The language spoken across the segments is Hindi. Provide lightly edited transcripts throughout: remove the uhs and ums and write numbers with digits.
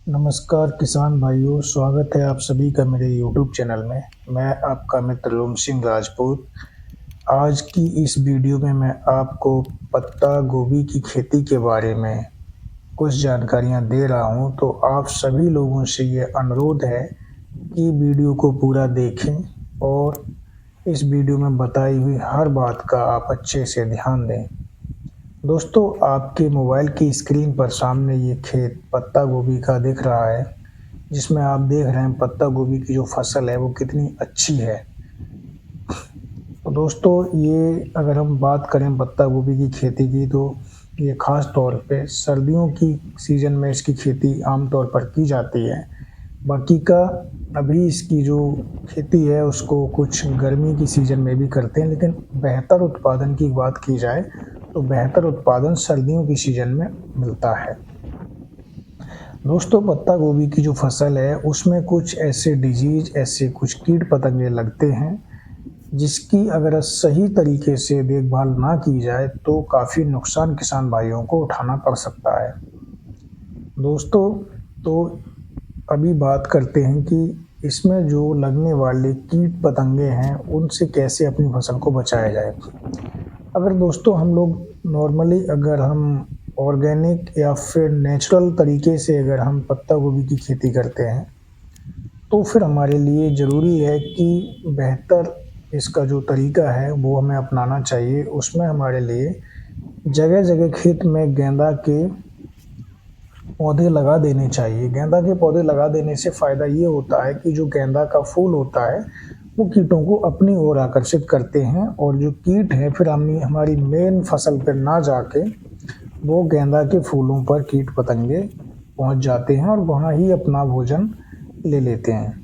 नमस्कार किसान भाइयों, स्वागत है आप सभी का मेरे यूट्यूब चैनल में। मैं आपका मित्र लोम सिंह राजपूत। आज की इस वीडियो में मैं आपको पत्ता गोभी की खेती के बारे में कुछ जानकारियां दे रहा हूं, तो आप सभी लोगों से ये अनुरोध है कि वीडियो को पूरा देखें और इस वीडियो में बताई हुई हर बात का आप अच्छे से ध्यान दें। दोस्तों, आपके मोबाइल की स्क्रीन पर सामने ये खेत पत्ता गोभी का दिख रहा है, जिसमें आप देख रहे हैं पत्ता गोभी की जो फसल है वो कितनी अच्छी है। तो दोस्तों, ये अगर हम बात करें पत्ता गोभी की खेती की, तो ये ख़ास तौर पे सर्दियों की सीज़न में इसकी खेती आम तौर पर की जाती है। बाकी का अभी इसकी जो खेती है उसको कुछ गर्मी की सीज़न में भी करते हैं, लेकिन बेहतर उत्पादन की बात की जाए तो बेहतर उत्पादन सर्दियों की सीज़न में मिलता है। दोस्तों, पत्ता गोभी की जो फसल है उसमें कुछ ऐसे डिजीज़, ऐसे कुछ कीट पतंगे लगते हैं जिसकी अगर सही तरीके से देखभाल ना की जाए तो काफ़ी नुकसान किसान भाइयों को उठाना पड़ सकता है। दोस्तों, तो अभी बात करते हैं कि इसमें जो लगने वाले कीट पतंगे हैं उनसे कैसे अपनी फसल को बचाया जाए। अगर दोस्तों हम लोग नॉर्मली अगर हम ऑर्गेनिक या फिर नेचुरल तरीके से अगर हम पत्ता गोभी की खेती करते हैं, तो फिर हमारे लिए ज़रूरी है कि बेहतर इसका जो तरीका है वो हमें अपनाना चाहिए। उसमें हमारे लिए जगह-जगह खेत में गेंदा के पौधे लगा देने चाहिए। गेंदा के पौधे लगा देने से फ़ायदा ये होता है कि जो गेंदा का फूल होता है वो कीटों को अपनी ओर आकर्षित करते हैं, और जो कीट हैं फिर हमारी मेन फसल पर ना जाके वो गेंदा के फूलों पर कीट पतंगे पहुंच जाते हैं और वहाँ ही अपना भोजन ले लेते हैं।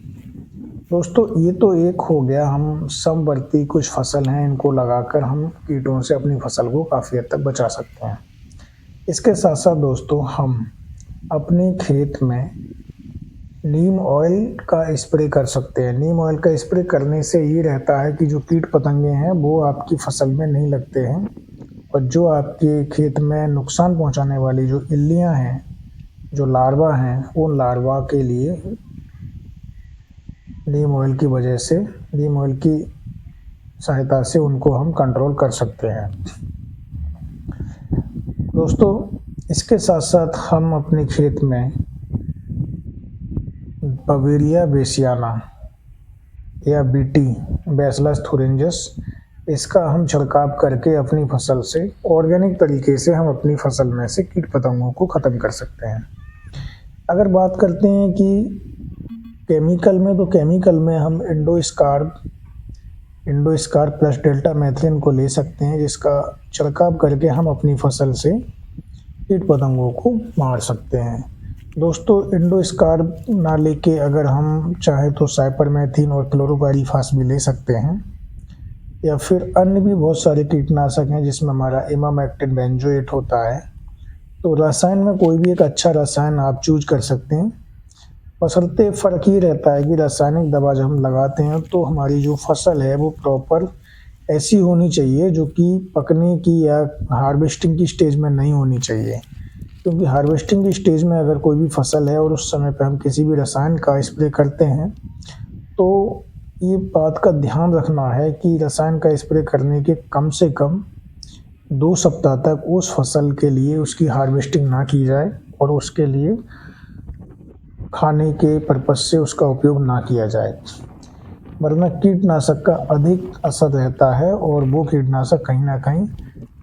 दोस्तों, ये तो एक हो गया, हम समवर्ती कुछ फसल हैं इनको लगाकर हम कीटों से अपनी फसल को काफ़ी हद तक बचा सकते हैं। इसके साथ साथ दोस्तों, हम अपने खेत में नीम ऑयल का स्प्रे कर सकते हैं। नीम ऑयल का स्प्रे करने से ये रहता है कि जो कीट पतंगे हैं वो आपकी फसल में नहीं लगते हैं, और जो आपके खेत में नुकसान पहुंचाने वाली जो इल्लियां हैं, जो लार्वा हैं, उन लार्वा के लिए नीम ऑयल की वजह से, नीम ऑयल की सहायता से उनको हम कंट्रोल कर सकते हैं। दोस्तों, इसके साथ साथ हम अपने खेत में बवेरिया बेसियाना या बीटी, बैसिलस थुरिंजिस, इसका हम छिड़काव करके अपनी फसल से ऑर्गेनिक तरीके से हम अपनी फसल में से कीट पतंगों को ख़त्म कर सकते हैं। अगर बात करते हैं कि केमिकल में, तो केमिकल में हम इंडोस्कार प्लस डेल्टा मैथिलिन को ले सकते हैं, जिसका छिड़काव करके हम अपनी फसल से कीट पतंगों को मार सकते हैं। दोस्तों, इंडोस्कार ना लेके अगर हम चाहें तो साइपरमेथ्रिन और क्लोरोपाइरीफास भी ले सकते हैं, या फिर अन्य भी बहुत सारे कीटनाशक हैं जिसमें हमारा इमामेक्टिन बेंजोएट होता है। तो रसायन में कोई भी एक अच्छा रसायन आप चूज कर सकते हैं। बशर्ते फ़र्क ये रहता है कि रासायनिक दवा जब हम लगाते हैं तो हमारी जो फसल है वो प्रॉपर ऐसी होनी चाहिए जो कि पकने की या हार्वेस्टिंग की स्टेज में नहीं होनी चाहिए। क्योंकि हार्वेस्टिंग की स्टेज में अगर कोई भी फसल है और उस समय पे हम किसी भी रसायन का स्प्रे करते हैं, तो ये बात का ध्यान रखना है कि रसायन का स्प्रे करने के कम से कम 2 सप्ताह तक उस फसल के लिए उसकी हार्वेस्टिंग ना की जाए और उसके लिए खाने के पर्पज़ से उसका उपयोग ना किया जाए, वरना कीटनाशक का अधिक असर रहता है और वो कीटनाशक कहीं ना कहीं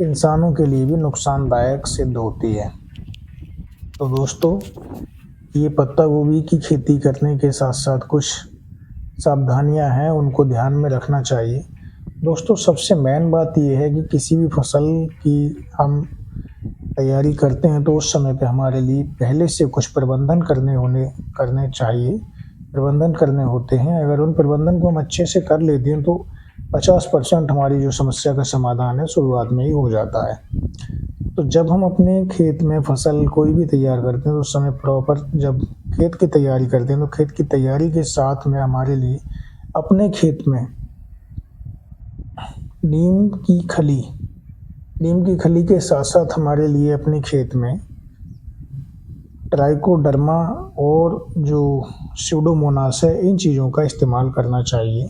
इंसानों के लिए भी नुकसानदायक सिद्ध होती है। तो दोस्तों, ये पत्ता गोभी की खेती करने के साथ साथ कुछ सावधानियां हैं, उनको ध्यान में रखना चाहिए। दोस्तों, सबसे मेन बात ये है कि किसी भी फसल की हम तैयारी करते हैं तो उस समय पे हमारे लिए पहले से कुछ करने चाहिए, प्रबंधन करने होते हैं। अगर उन प्रबंधन को हम अच्छे से कर लेते हैं तो 50% हमारी जो समस्या का समाधान है शुरुआत में ही हो जाता है। तो जब हम अपने खेत में फसल कोई भी तैयार करते हैं तो उस समय प्रॉपर जब खेत की तैयारी करते हैं तो खेत की तैयारी के साथ में हमारे लिए अपने खेत में नीम की खली नीम की खली के साथ साथ हमारे लिए अपने खेत में ट्राइकोडर्मा और जो स्यूडोमोनास है, इन चीज़ों का इस्तेमाल करना चाहिए।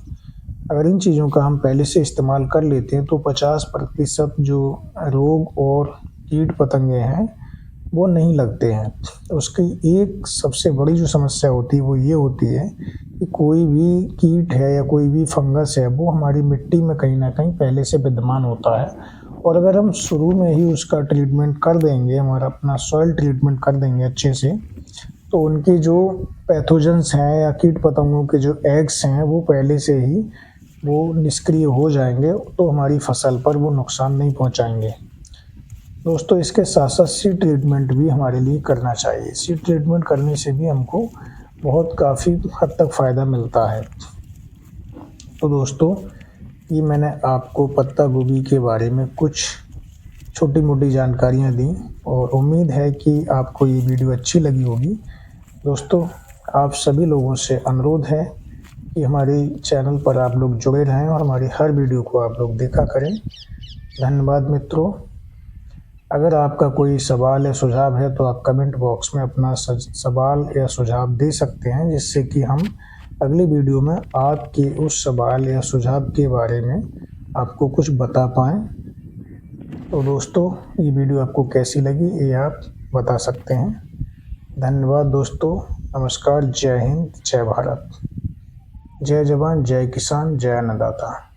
अगर इन चीज़ों का हम पहले से इस्तेमाल कर लेते हैं तो 50% जो रोग और कीट पतंगे हैं वो नहीं लगते हैं। उसकी एक सबसे बड़ी जो समस्या होती है वो ये होती है कि कोई भी कीट है या कोई भी फंगस है वो हमारी मिट्टी में कहीं न कहीं पहले से विद्यमान होता है, और अगर हम शुरू में ही उसका ट्रीटमेंट कर देंगे, हमारा अपना सॉइल ट्रीटमेंट कर देंगे अच्छे से, तो उनके जो पैथोजेंस हैं या कीट पतंगों के जो एग्स हैं वो पहले से ही वो निष्क्रिय हो जाएंगे, तो हमारी फसल पर वो नुकसान नहीं पहुंचाएंगे। दोस्तों, इसके साथ साथ सीड ट्रीटमेंट भी हमारे लिए करना चाहिए। सीड ट्रीटमेंट करने से भी हमको बहुत काफ़ी हद तक फ़ायदा मिलता है। तो दोस्तों, ये मैंने आपको पत्ता गोभी के बारे में कुछ छोटी मोटी जानकारियाँ दी, और उम्मीद है कि आपको ये वीडियो अच्छी लगी होगी। दोस्तों, आप सभी लोगों से अनुरोध है कि हमारे चैनल पर आप लोग जुड़े रहें और हमारी हर वीडियो को आप लोग देखा करें। धन्यवाद मित्रों। अगर आपका कोई सवाल या सुझाव है तो आप कमेंट बॉक्स में अपना सवाल या सुझाव दे सकते हैं, जिससे कि हम अगली वीडियो में आपके उस सवाल या सुझाव के बारे में आपको कुछ बता पाएँ। तो दोस्तों, ये वीडियो आपको कैसी लगी ये आप बता सकते हैं। धन्यवाद दोस्तों। नमस्कार। जय हिंद, जय भारत, जय जवान, जय किसान, जय अन्नदाता।